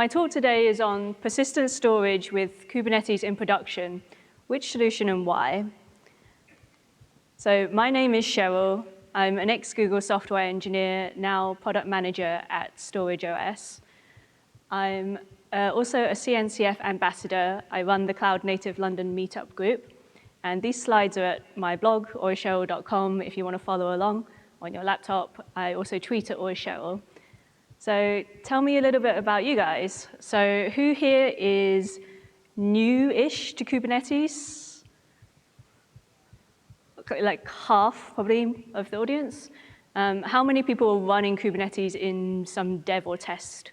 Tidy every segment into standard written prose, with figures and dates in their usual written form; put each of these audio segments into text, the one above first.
my talk today is on persistent storage with Kubernetes in production. Which solution and why? So my name is Cheryl. I'm an ex-Google software engineer, now product manager at StorageOS. I'm also a CNCF ambassador. I run the Cloud Native London meetup group. And these slides are at my blog, orcheryl.com, if you want to follow along on your laptop. I also tweet at Cheryl. So tell me a little bit about you guys. So who here is new-ish to Kubernetes? Like half, probably, of the audience. How many people are running Kubernetes in some dev or test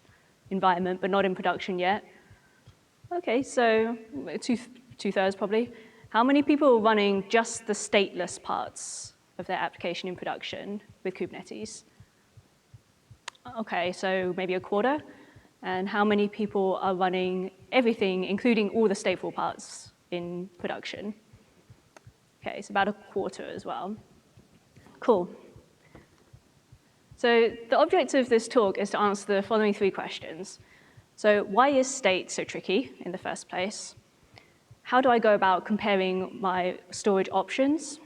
environment, but not in production yet? OK, so two-thirds, probably. How many people are running just the stateless parts of their application in production with Kubernetes? OK, so maybe a quarter. And how many people are running everything, including all the stateful parts, in production? OK, it's about a quarter as well. Cool. So the object of this talk is to answer the following 3 questions. So why is state so tricky in the first place? How do I go about comparing my storage options?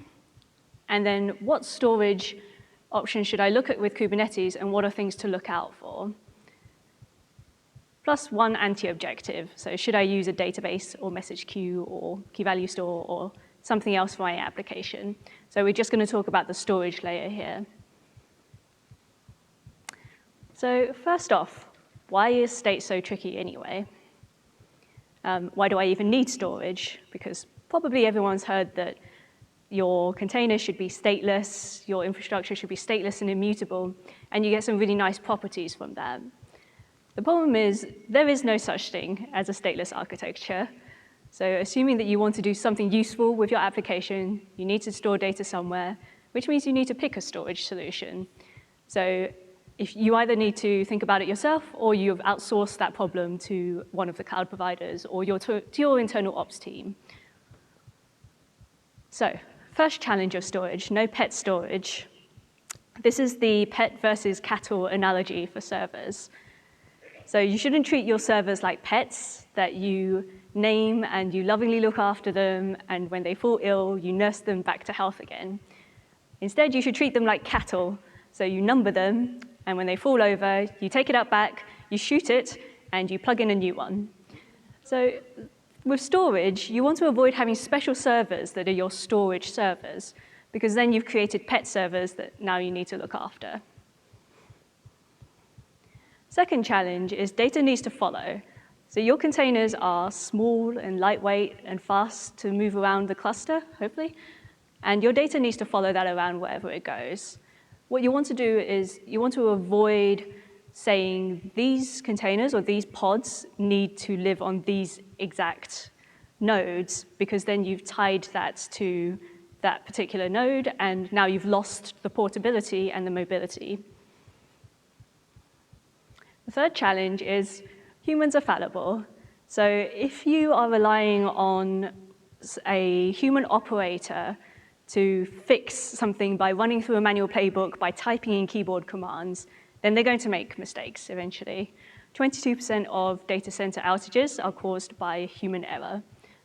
And then what storage options should I look at with Kubernetes, and what are things to look out for? Plus one anti-objective. So should I use a database or message queue or key value store or something else for my application? So we're just going to talk about the storage layer here. So first off, why is state so tricky anyway? Why do I even need storage? Because probably everyone's heard that your container should be stateless, your infrastructure should be stateless and immutable, and you get some really nice properties from that. The problem is there is no such thing as a stateless architecture. So assuming that you want to do something useful with your application, you need to store data somewhere, which means you need to pick a storage solution. So if you either need to think about it yourself, or you've outsourced that problem to one of the cloud providers, or to your internal ops team. So first challenge of storage, no pet storage. This is the pet versus cattle analogy for servers. So you shouldn't treat your servers like pets that you name and you lovingly look after them, and when they fall ill, you nurse them back to health again. Instead, you should treat them like cattle. So you number them, and when they fall over, you take it out back, you shoot it, and you plug in a new one. So with storage, you want to avoid having special servers that are your storage servers, because then you've created pet servers that now you need to look after. Second challenge is data needs to follow. So your containers are small and lightweight and fast to move around the cluster, hopefully, and your data needs to follow that around wherever it goes. What you want to do is you want to avoid saying these containers or these pods need to live on these exact nodes, because then you've tied that to that particular node, and now you've lost the portability and the mobility. The third challenge is humans are fallible. So if you are relying on a human operator to fix something by running through a manual playbook, by typing in keyboard commands, then they're going to make mistakes eventually. 22% of data center outages are caused by human error.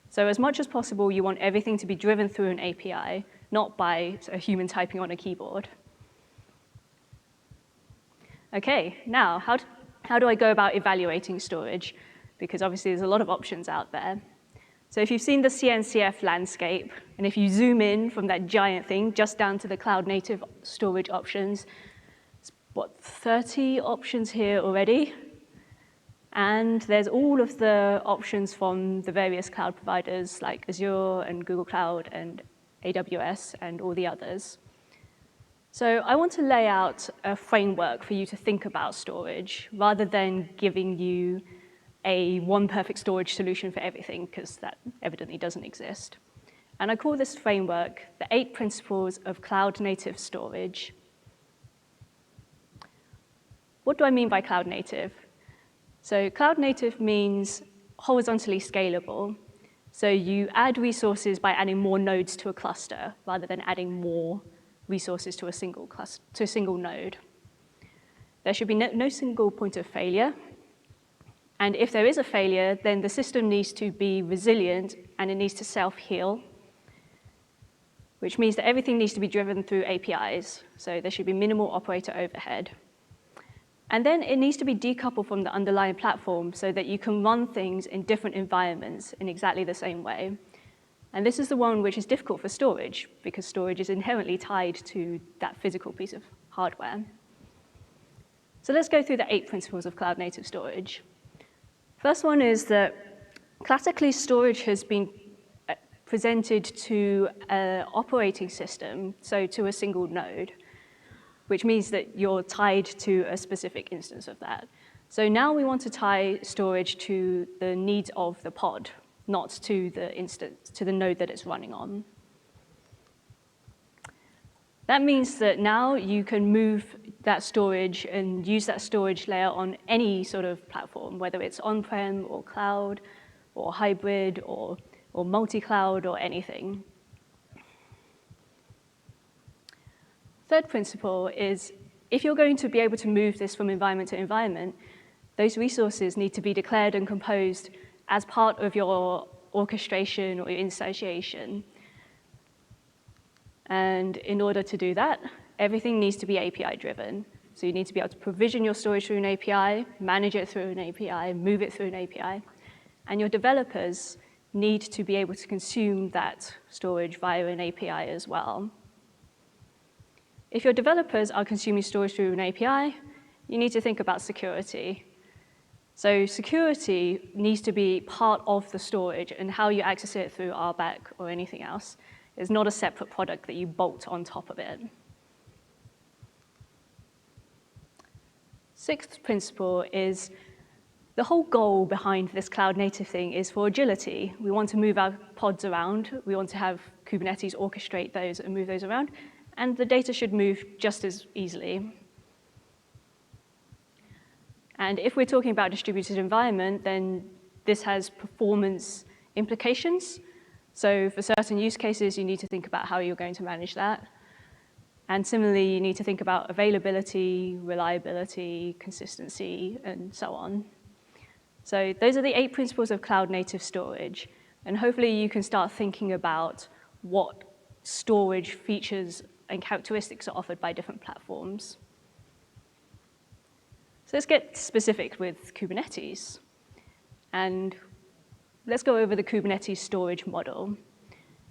So as much as possible, you want everything to be driven through an API, not by a human typing on a keyboard. OK, now, how do I go about evaluating storage? Because obviously, there's a lot of options out there. So if you've seen the CNCF landscape, and if you zoom in from that giant thing just down to the cloud-native storage options, it's, what, 30 options here already? And there's all of the options from the various cloud providers like Azure and Google Cloud and AWS and all the others. So I want to lay out a framework for you to think about storage, rather than giving you a one perfect storage solution for everything, because that evidently doesn't exist. And I call this framework the 8 principles of cloud-native storage. What do I mean by cloud-native? So cloud-native means horizontally scalable. So you add resources by adding more nodes to a cluster, rather than adding more resources to a single node. There should be no single point of failure. And if there is a failure, then the system needs to be resilient and it needs to self-heal, which means that everything needs to be driven through APIs. So there should be minimal operator overhead. And then it needs to be decoupled from the underlying platform so that you can run things in different environments in exactly the same way. And this is the one which is difficult for storage, because storage is inherently tied to that physical piece of hardware. So let's go through the 8 principles of cloud-native storage. First one is that classically storage has been presented to an operating system, so to a single node, which means that you're tied to a specific instance of that. So now we want to tie storage to the needs of the pod, not to the instance, to the node that it's running on. That means that now you can move that storage and use that storage layer on any sort of platform, whether it's on-prem or cloud or hybrid or multi-cloud or anything. Third principle is if you're going to be able to move this from environment to environment, those resources need to be declared and composed as part of your orchestration or your instantiation. And in order to do that, everything needs to be API-driven. So you need to be able to provision your storage through an API, manage it through an API, move it through an API. And your developers need to be able to consume that storage via an API as well. If your developers are consuming storage through an API, you need to think about security. So security needs to be part of the storage, and how you access it through RBAC or anything else is not a separate product that you bolt on top of it. Sixth principle is the whole goal behind this cloud-native thing is for agility. We want to move our pods around. We want to have Kubernetes orchestrate those and move those around, and the data should move just as easily. And if we're talking about distributed environment, then this has performance implications. So for certain use cases, you need to think about how you're going to manage that. And similarly, you need to think about availability, reliability, consistency, and so on. So those are the 8 principles of cloud-native storage. And hopefully you can start thinking about what storage features and characteristics are offered by different platforms. So let's get specific with Kubernetes. And let's go over the Kubernetes storage model.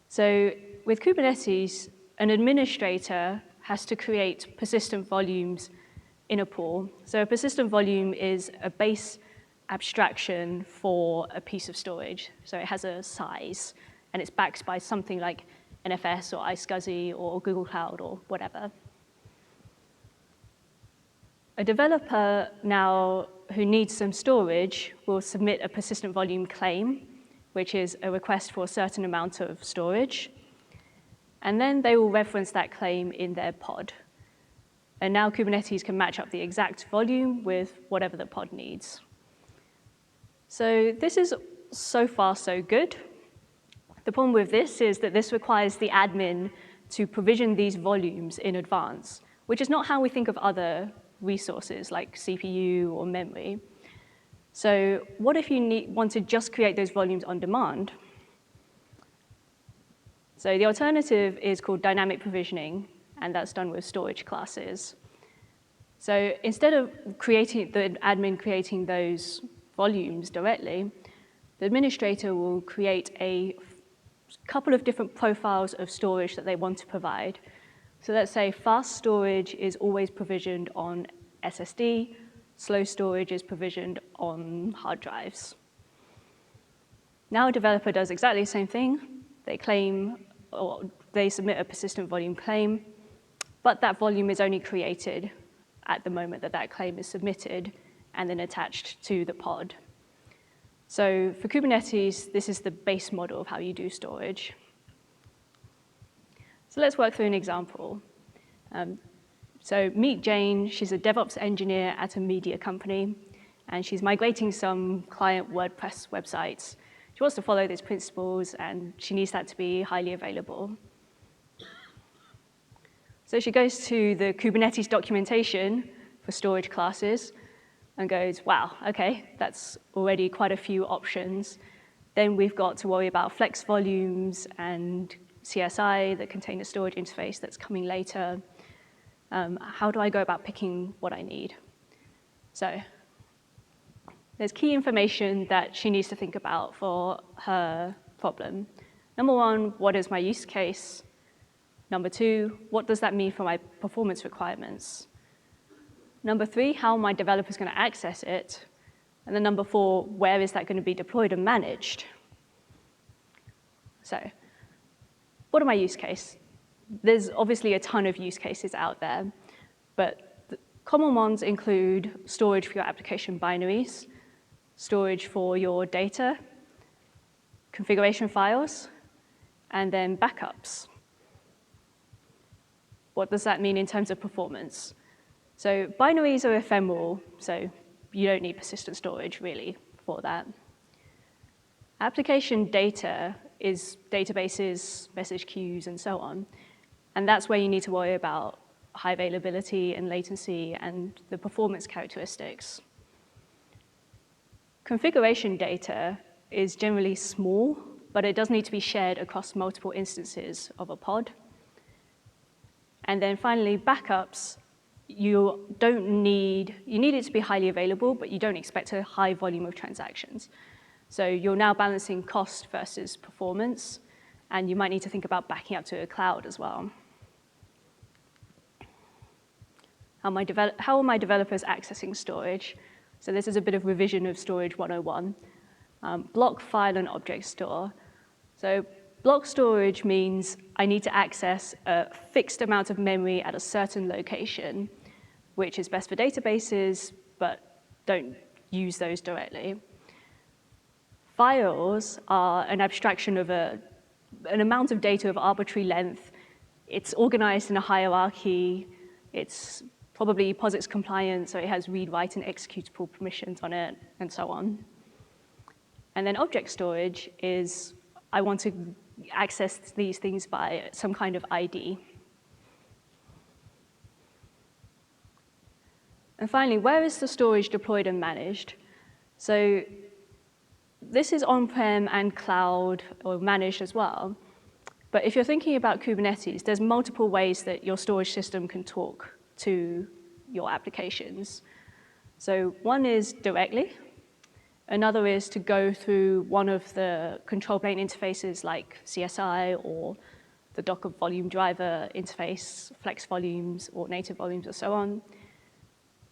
So with Kubernetes, an administrator has to create persistent volumes in a pool. So a persistent volume is a base abstraction for a piece of storage. So it has a size, and it's backed by something like NFS or iSCSI or Google Cloud or whatever. A developer now who needs some storage will submit a persistent volume claim, which is a request for a certain amount of storage. And then they will reference that claim in their pod. And now Kubernetes can match up the exact volume with whatever the pod needs. So this is so far so good. The problem with this is that this requires the admin to provision these volumes in advance, which is not how we think of other resources like CPU or memory. So what if you want to just create those volumes on demand? So the alternative is called dynamic provisioning, and that's done with storage classes. So instead of the admin creating those volumes directly, the administrator will create a couple of different profiles of storage that they want to provide. So let's say fast storage is always provisioned on SSD, slow storage is provisioned on hard drives. Now a developer does exactly the same thing. They claim, or they submit a persistent volume claim, but that volume is only created at the moment that that claim is submitted and then attached to the pod. So for Kubernetes, this is the base model of how you do storage. So let's work through an example. So meet Jane. She's a DevOps engineer at a media company, and she's migrating some client WordPress websites. She wants to follow these principles, and she needs that to be highly available. So she goes to the Kubernetes documentation for storage classes, and goes, wow, okay, that's already quite a few options. Then we've got to worry about flex volumes and CSI, the container storage interface that's coming later. How do I go about picking what I need? So there's key information that she needs to think about for her problem. Number one, what is my use case? Number two, what does that mean for my performance requirements? Number three, how are my developers going to access it? And then number four, where is that going to be deployed and managed? So what are my use cases? There's obviously a ton of use cases out there, but the common ones include storage for your application binaries, storage for your data, configuration files, and then backups. What does that mean in terms of performance? So binaries are ephemeral, so you don't need persistent storage, really, for that. Application data is databases, message queues, and so on. And that's where you need to worry about high availability and latency and the performance characteristics. Configuration data is generally small, but it does need to be shared across multiple instances of a pod. And then finally, backups, you need it to be highly available, but you don't expect a high volume of transactions. So you're now balancing cost versus performance, and you might need to think about backing up to a cloud as well. How are my developers accessing storage? So this is a bit of revision of Storage 101. Block, file, and object store. So block storage means I need to access a fixed amount of memory at a certain location, which is best for databases, but don't use those directly. Files are an abstraction of an amount of data of arbitrary length. It's organized in a hierarchy. It's probably POSIX compliant, so it has read, write, and executable permissions on it, and so on. And then object storage is I want to access these things by some kind of ID. And finally, where is the storage deployed and managed? So this is on-prem and cloud, or managed as well. But if you're thinking about Kubernetes, there's multiple ways that your storage system can talk to your applications. So one is directly. Another is to go through one of the control plane interfaces like CSI or the Docker volume driver interface, flex volumes or native volumes, or so on.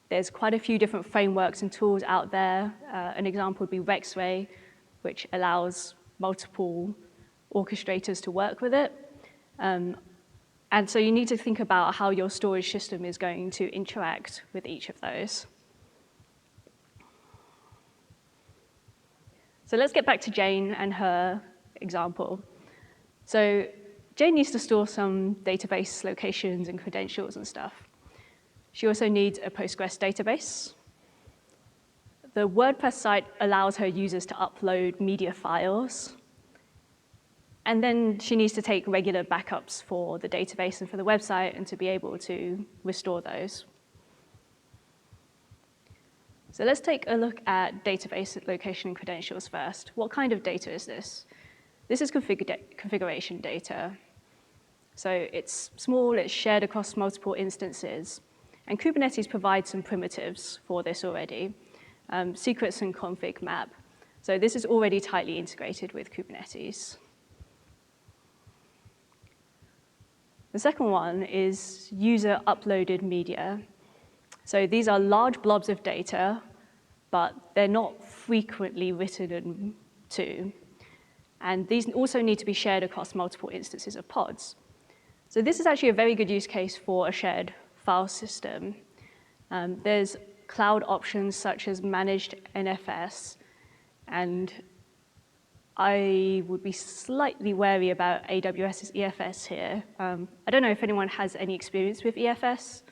There's quite a few different frameworks and tools out there. An example would be Rexray, which allows multiple orchestrators to work with it. And so you need to think about how your storage system is going to interact with each of those. So let's get back to Jane and her example. So Jane needs to store some database locations and credentials and stuff. She also needs a Postgres database. The WordPress site allows her users to upload media files. And then she needs to take regular backups for the database and for the website and to be able to restore those. So let's take a look at database location and credentials first. What kind of data is this? This is configuration data. So it's small, it's shared across multiple instances. And Kubernetes provides some primitives for this already, secrets and config map. So this is already tightly integrated with Kubernetes. The second one is user uploaded media. So these are large blobs of data, but they're not frequently written to. And these also need to be shared across multiple instances of pods. So this is actually a very good use case for a shared file system. There's cloud options such as managed NFS, and I would be slightly wary about AWS's EFS here. I don't know if anyone has any experience with EFS.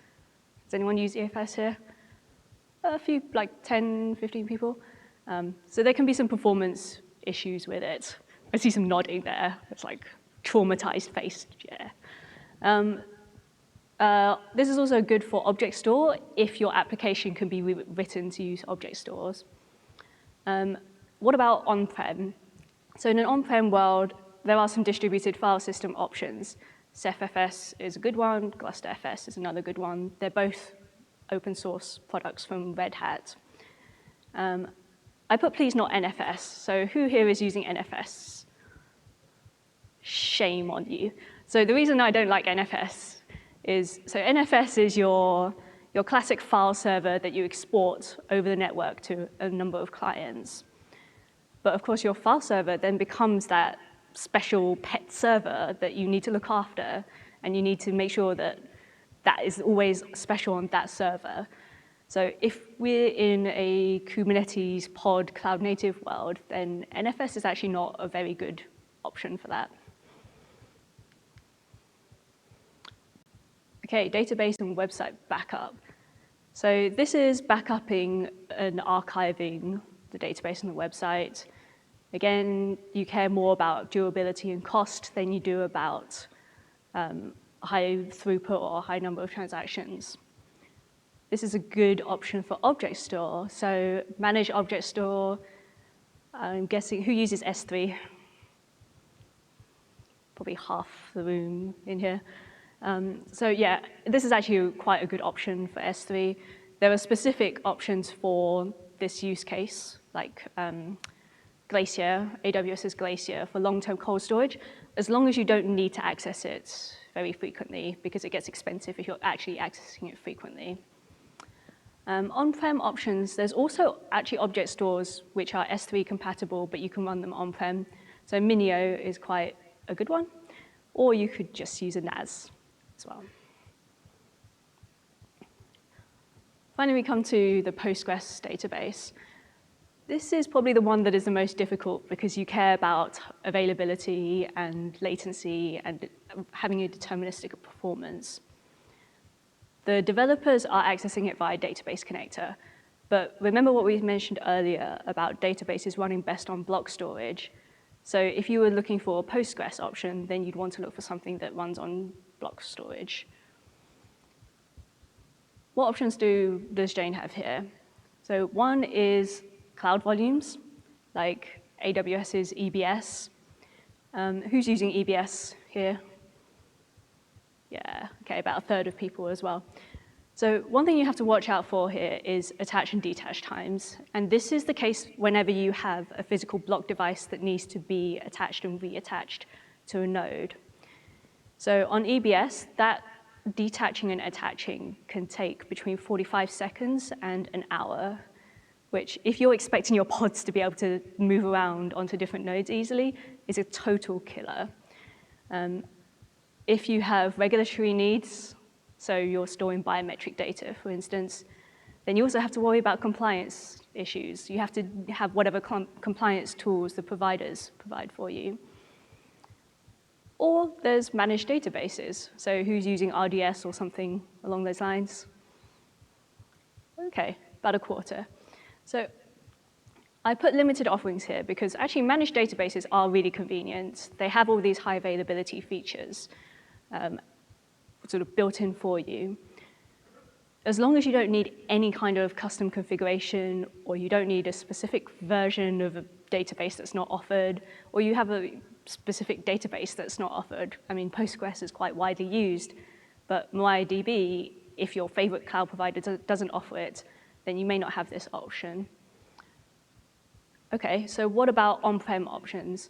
Does anyone use EFS here? A few, like 10, 15 people. So there can be some performance issues with it. I see some nodding there. It's like traumatized face, yeah. This is also good for object store if your application can be written to use object stores. What about on-prem? So in an on-prem world, there are some distributed file system options. Cephfs is a good one, GlusterFS is another good one. They're both open source products from Red Hat. I put please not NFS, so who here is using NFS? Shame on you. So the reason I don't like NFS is, so NFS is your classic file server that you export over the network to a number of clients. But of course, your file server then becomes that special pet server that you need to look after, and you need to make sure that that is always special on that server. So if we're in a Kubernetes pod cloud native world, then NFS is actually not a very good option for that. Okay, database and website backup. So this is backupping and archiving the database and the website. Again, you care more about durability and cost than you do about high throughput or high number of transactions. This is a good option for object store. So manage object store. I'm guessing, who uses S3? Probably half the room in here. So yeah, this is actually quite a good option for S3. There are specific options for this use case, like Glacier, AWS's Glacier for long-term cold storage, as long as you don't need to access it very frequently, because it gets expensive if you're actually accessing it frequently. On-prem options, there's also actually object stores which are S3 compatible, but you can run them on-prem. So Minio is quite a good one, or you could just use a NAS as well. Finally, we come to the Postgres database. This is probably the one that is the most difficult because you care about availability and latency and having a deterministic performance. The developers are accessing it via database connector, but remember what we mentioned earlier about databases running best on block storage. So if you were looking for a Postgres option, then you'd want to look for something that runs on block storage. What options does Jane have here? So one is cloud volumes, like AWS's EBS. Who's using EBS here? Yeah, okay, about a third of people as well. So one thing you have to watch out for here is attach and detach times. And this is the case whenever you have a physical block device that needs to be attached and reattached to a node. So on EBS, that detaching and attaching can take between 45 seconds and an hour, which if you're expecting your pods to be able to move around onto different nodes easily, is a total killer. If you have regulatory needs, so you're storing biometric data, for instance, then you also have to worry about compliance issues. You have to have whatever compliance tools the providers provide for you. Or there's managed databases. So who's using RDS or something along those lines? Okay, about a quarter. So I put limited offerings here because actually managed databases are really convenient. They have all these high availability features sort of built in for you. As long as you don't need any kind of custom configuration, or you don't need a specific version of a database that's not offered, or you have a specific database that's not offered. I mean, Postgres is quite widely used, but MariaDB, if your favorite cloud provider doesn't offer it, then you may not have this option. Okay, so what about on-prem options?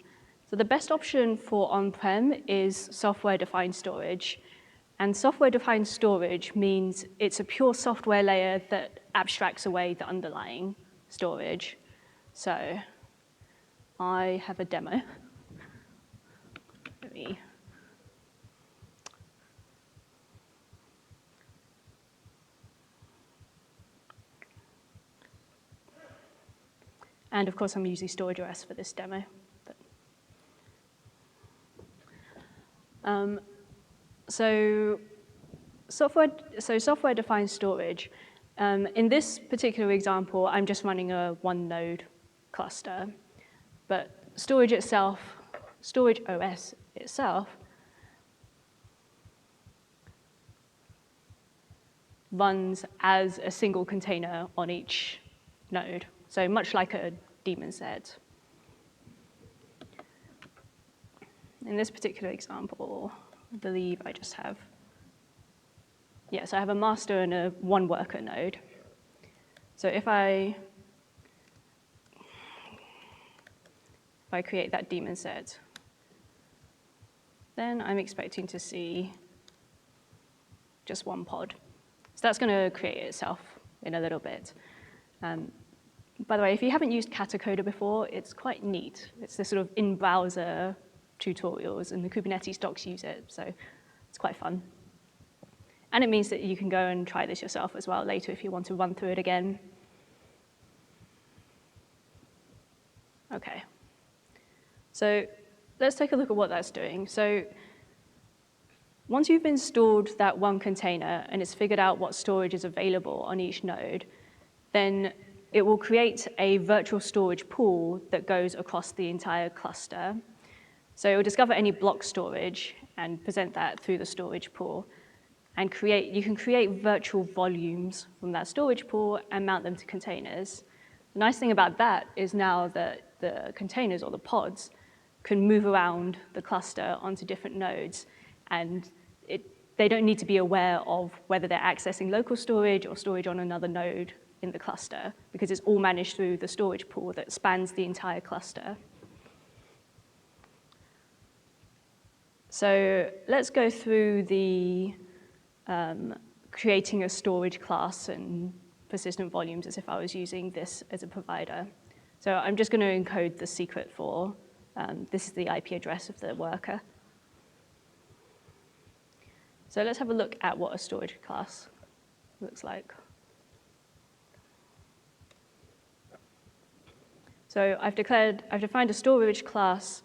So the best option for on-prem is software-defined storage. And software-defined storage means it's a pure software layer that abstracts away the underlying storage. So I have a demo. Let me and of course, I'm using StorageOS for this demo. So software-defined storage. In this particular example, I'm just running a one-node cluster. But StorageOS itself, runs as a single container on each node. So much like a daemon set. In this particular example, I believe I just have, so I have a master and a one worker node. So if I create that daemon set, then I'm expecting to see just one pod. So that's going to create itself in a little bit. By the way, if you haven't used Katacoda before, it's quite neat. It's this sort of in-browser tutorials, and the Kubernetes docs use it, so it's quite fun. And it means that you can go and try this yourself as well later if you want to run through it again. OK. So let's take a look at what that's doing. So once you've installed that one container and it's figured out what storage is available on each node, then it will create a virtual storage pool that goes across the entire cluster. So it will discover any block storage and present that through the storage pool. And you can create virtual volumes from that storage pool and mount them to containers. The nice thing about that is now that the containers or the pods can move around the cluster onto different nodes. And they don't need to be aware of whether they're accessing local storage or storage on another node in the cluster, because it's all managed through the storage pool that spans the entire cluster. So let's go through the creating a storage class and persistent volumes as if I was using this as a provider. So I'm just going to encode the secret for, this is the IP address of the worker. So let's have a look at what a storage class looks like. So I've defined a storage class,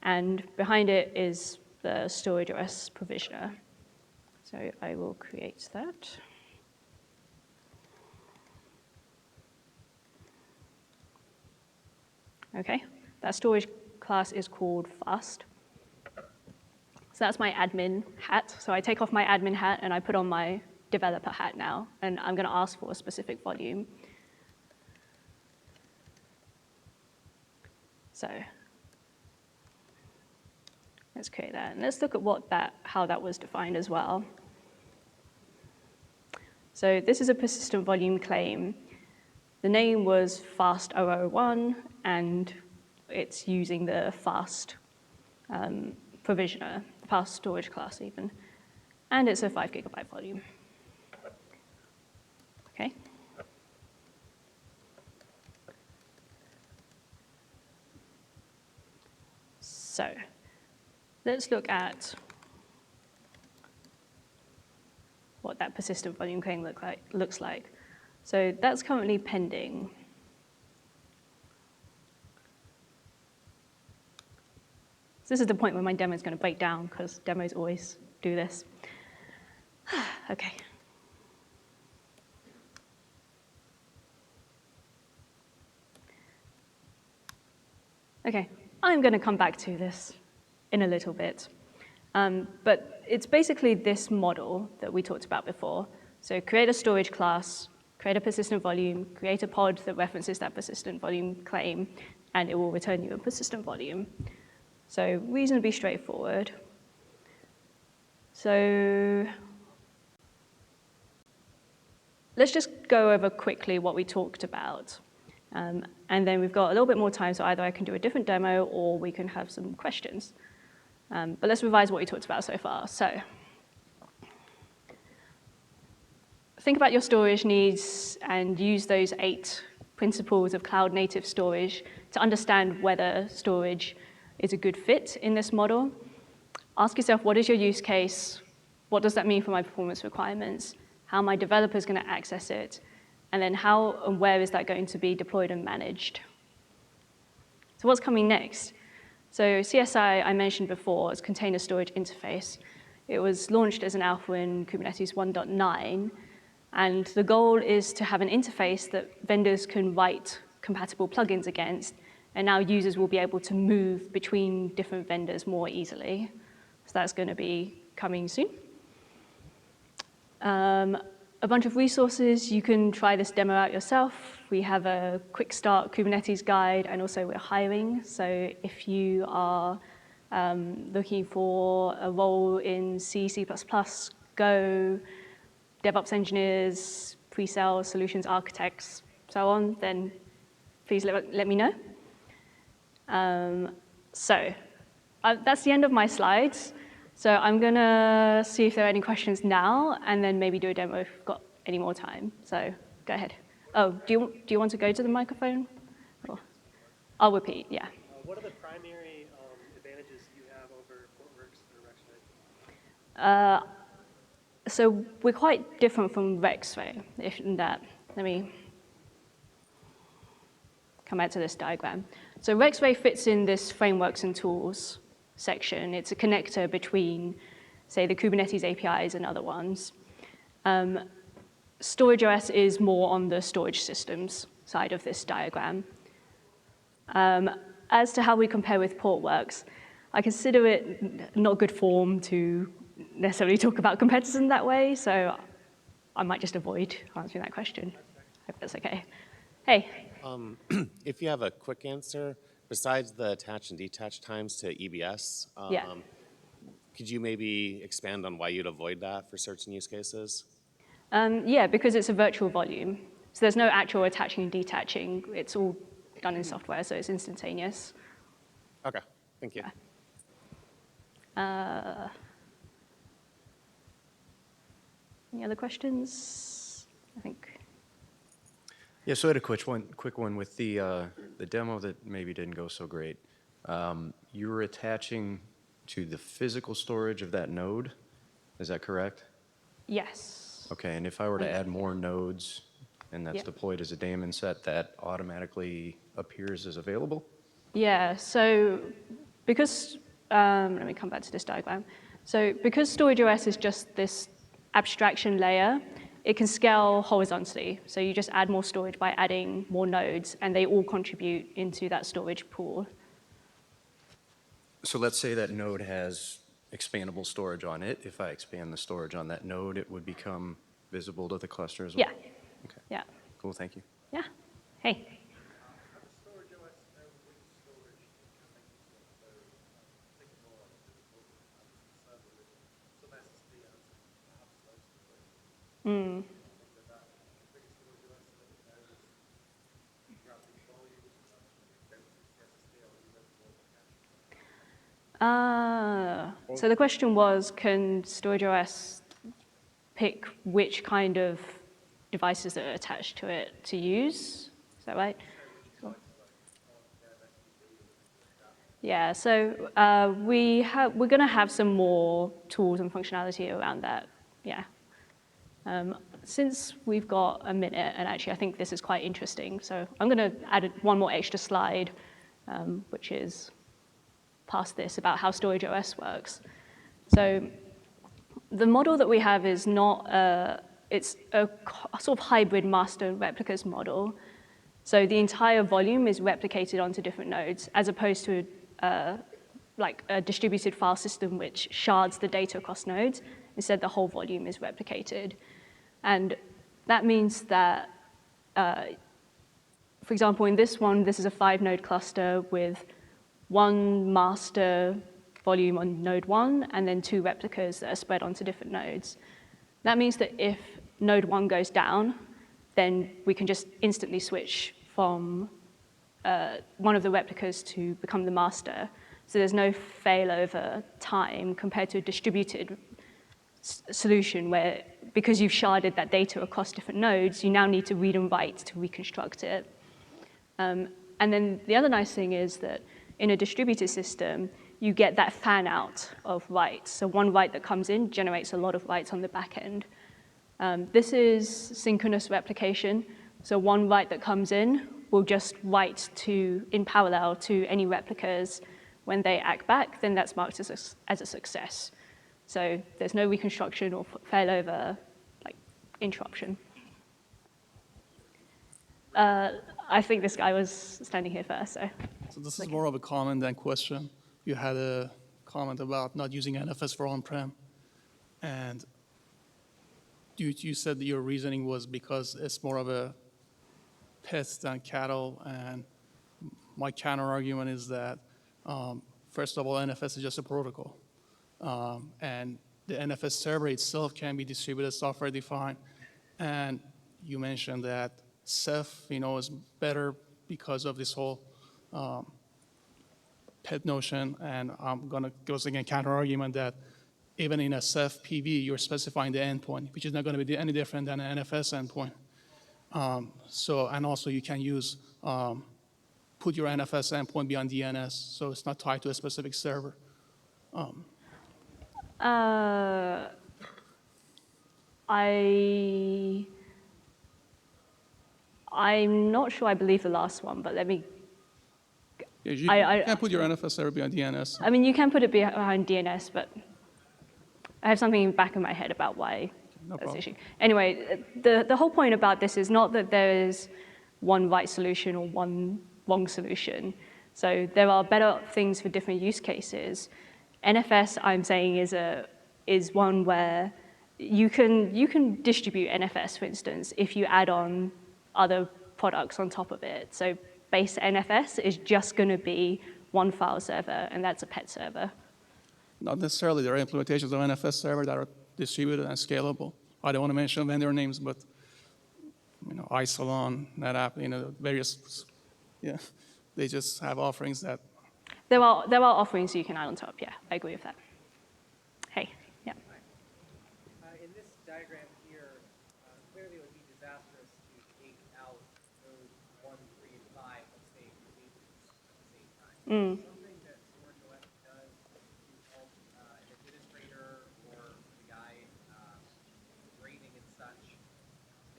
and behind it is the StorageOS provisioner. So I will create that. OK, that storage class is called fast. So that's my admin hat. So I take off my admin hat and I put on my developer hat now, and I'm going to ask for a specific volume. So let's create that. And let's look at how that was defined as well. So this is a persistent volume claim. The name was fast 001, and it's using the fast provisioner, the fast storage class even. And it's a 5 GB volume. OK. So let's look at what that persistent volume claim looks like. So that's currently pending. So this is the point where my demo is going to break down, because demos always do this. OK. OK, I'm going to come back to this in a little bit. But it's basically this model that we talked about before. So create a storage class, create a persistent volume, create a pod that references that persistent volume claim, and it will return you a persistent volume. So reasonably straightforward. So let's just go over quickly what we talked about. And then we've got a little bit more time, so either I can do a different demo or we can have some questions. But let's revise what we talked about so far. So think about your storage needs and use those 8 principles of cloud-native storage to understand whether storage is a good fit in this model. Ask yourself, what is your use case? What does that mean for my performance requirements? How are my developers going to access it? And then how and where is that going to be deployed and managed? So what's coming next? So CSI, I mentioned before, is Container Storage Interface. It was launched as an alpha in Kubernetes 1.9. And the goal is to have an interface that vendors can write compatible plugins against. And now users will be able to move between different vendors more easily. So that's going to be coming soon. a bunch of resources. You can try this demo out yourself. We have a quick start Kubernetes guide, and also we're hiring. So if you are looking for a role in C, C++, Go, DevOps engineers, pre-sales, solutions architects, so on, then please let me know. That's the end of my slides. So I'm going to see if there are any questions now, and then maybe do a demo if we've got any more time. So go ahead. Oh, do you want to go to the microphone? Or I'll repeat, yeah. What are the primary advantages you have over Portworx or Rexray? So we're quite different from Rexray in that. Let me come back to this diagram. So Rexray fits in this frameworks and tools section. It's a connector between, say, the Kubernetes APIs and other ones. StorageOS is more on the storage systems side of this diagram. As to how we compare with Portworx, I consider it not good form to necessarily talk about competitors in that way, so I might just avoid answering that question. Hope that's okay. Hey. If you have a quick answer, besides the attach and detach times to EBS, could you maybe expand on why you'd avoid that for certain use cases? Yeah, because it's a virtual volume. So there's no actual attaching and detaching. It's all done in software, so it's instantaneous. Okay, thank you. Any other questions? I think. Yeah, so I had a quick one with the demo that maybe didn't go so great. You were attaching to the physical storage of that node, is that correct? Yes. Okay, and if I were to add more nodes and that's Yep. deployed as a daemon set, that automatically appears as available? Yeah, so because, let me come back to this diagram. So because StorageOS is just this abstraction layer, it can scale horizontally. So you just add more storage by adding more nodes, and they all contribute into that storage pool. So let's say that node has expandable storage on it. If I expand the storage on that node, it would become visible to the cluster as well? Yeah. Okay. Yeah. Cool, thank you. Yeah. Hey. How does StorageOS know which storage some SSD has perhaps low storage? So the question was, can StorageOS pick which kind of devices that are attached to it to use? Is that right? Yeah, so we're going to have some more tools and functionality around that, yeah. Since we've got a minute, and actually I think this is quite interesting, so I'm going to add one more extra slide, which is past this, about how StorageOS works. So the model that we have is not, it's a sort of hybrid master replicas model. So the entire volume is replicated onto different nodes, as opposed to like a distributed file system which shards the data across nodes. Instead, the whole volume is replicated. And that means that, for example, in this one, this is a 5-node cluster with one master volume on node 1, and then 2 replicas that are spread onto different nodes. That means that if node 1 goes down, then we can just instantly switch from one of the replicas to become the master. So there's no failover time compared to a distributed solution where, because you've sharded that data across different nodes, you now need to read and write to reconstruct it. And then the other nice thing is that in a distributed system, you get that fan out of writes. So one write that comes in generates a lot of writes on the back end. This is synchronous replication. So one write that comes in will just write in parallel to any replicas. When they act back, then that's marked as a success. So there's no reconstruction or failover, like interruption. I think this guy was standing here first, so. So this is more of a comment than question. You had a comment about not using NFS for on-prem. And you said that your reasoning was because it's more of a pets than cattle, and my counter argument is that, first of all, NFS is just a protocol. And the NFS server itself can be distributed software defined. And you mentioned that Ceph, is better because of this whole pet notion. And I'm going to go again counter argument that even in a Ceph PV, you're specifying the endpoint, which is not going to be any different than an NFS endpoint. And also you can use, put your NFS endpoint beyond DNS, so it's not tied to a specific server. I'm not sure I believe the last one, but let me. Yeah, you can't put your NFS server beyond DNS. I mean, you can put it behind DNS, but I have something in the back of my head about why that's the issue. Anyway, the whole point about this is not that there is one right solution or one wrong solution. So there are better things for different use cases. NFS, I'm saying, is one where you can distribute NFS, for instance, if you add on other products on top of it. So base NFS is just going to be one file server, and that's a pet server. Not necessarily. There are implementations of NFS server that are distributed and scalable. I don't want to mention vendor names, but Isilon, NetApp, various, they just have offerings that. There are offerings you can add on top. Yeah, I agree with that. Hey, yeah. In this diagram here, clearly it would be disastrous to take out nodes 1, 3, and 5, let's say, at the same time. Something that StorageOS does to help an administrator or the guy grading and such,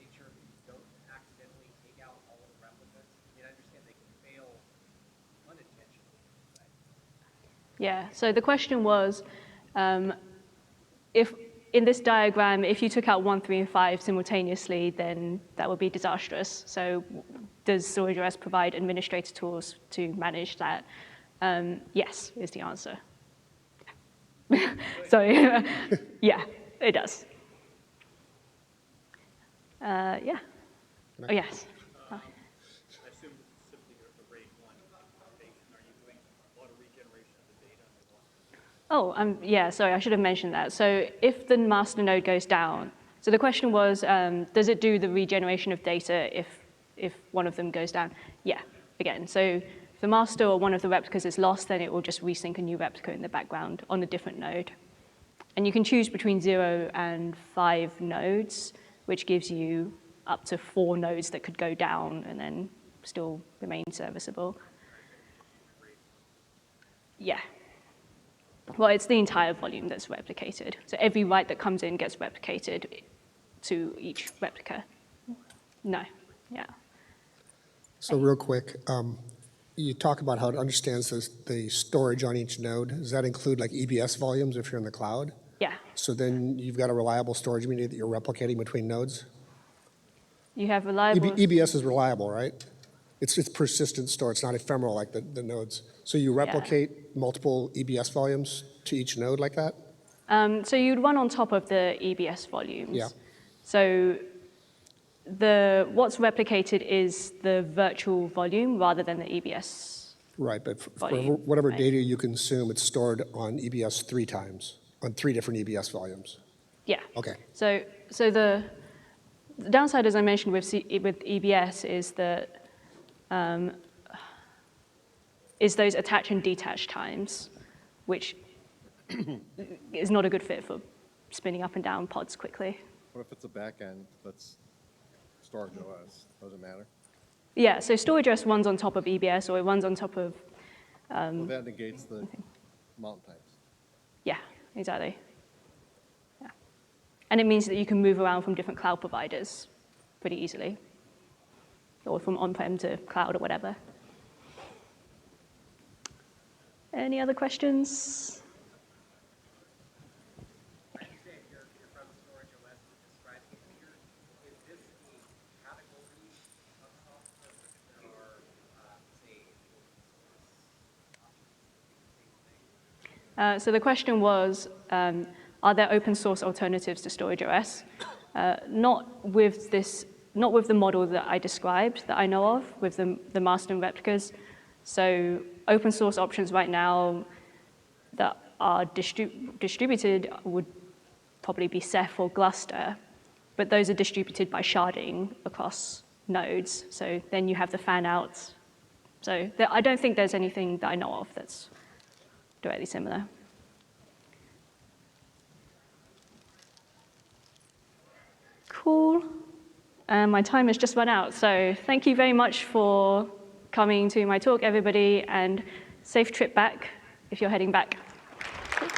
make sure that you don't accidentally take out all of the replicas. I mean, I understand they can fail unintentionally. Yeah, so the question was, if in this diagram, if you took out 1, 3, and 5 simultaneously, then that would be disastrous. So does StorageOS provide administrator tools to manage that? Yes, is the answer. So yeah, it does. Yeah. Oh, yes. I assume this is simply a RAID 1 implementation. Are you doing a lot of regeneration of the data? Oh, yeah, sorry, I should have mentioned that. So if the master node goes down, so the question was, does it do the regeneration of data if one of them goes down? Yeah, again, so if the master or one of the replicas is lost, then it will just resync a new replica in the background on a different node. And you can choose between 0 and 5 nodes, which gives you up to 4 nodes that could go down and then still remain serviceable. Yeah. Well, it's the entire volume that's replicated. So every write that comes in gets replicated to each replica. No, yeah. So real quick, you talk about how it understands the storage on each node. Does that include like EBS volumes if you're in the cloud? Yeah. So then you've got a reliable storage media that you're replicating between nodes? You have reliable... EBS is reliable, right? It's persistent store. It's not ephemeral like the nodes. So you replicate multiple EBS volumes to each node like that? So you'd run on top of the EBS volumes. Yeah. So what's replicated is the virtual volume rather than the EBS. Right, but for volume, whatever right? data you consume, it's stored on EBS 3 times, on 3 different EBS volumes. Yeah. Okay. So the downside, as I mentioned with EBS, is that is those attach and detach times, which is not a good fit for spinning up and down pods quickly. What if it's a backend that's StorageOS? Does it matter? Yeah, so StorageOS runs on top of EBS, or it runs on top of... Well, that negates the mount times. Yeah, exactly. Yeah. And it means that you can move around from different cloud providers pretty easily, or from on-prem to cloud or whatever. Any other questions? I understand you're from StorageOS to describe it here. Is this a category of software which there are, say, So the question was, are there open source alternatives to StorageOS? Not with the model that I described, that I know of, with the master and replicas. So open source options right now that are distributed would probably be Ceph or Gluster, but those are distributed by sharding across nodes. So then you have the fan outs. So I don't think there's anything that I know of that's directly similar. Cool. And my time has just run out. So thank you very much for coming to my talk, everybody, and safe trip back if you're heading back. Cool.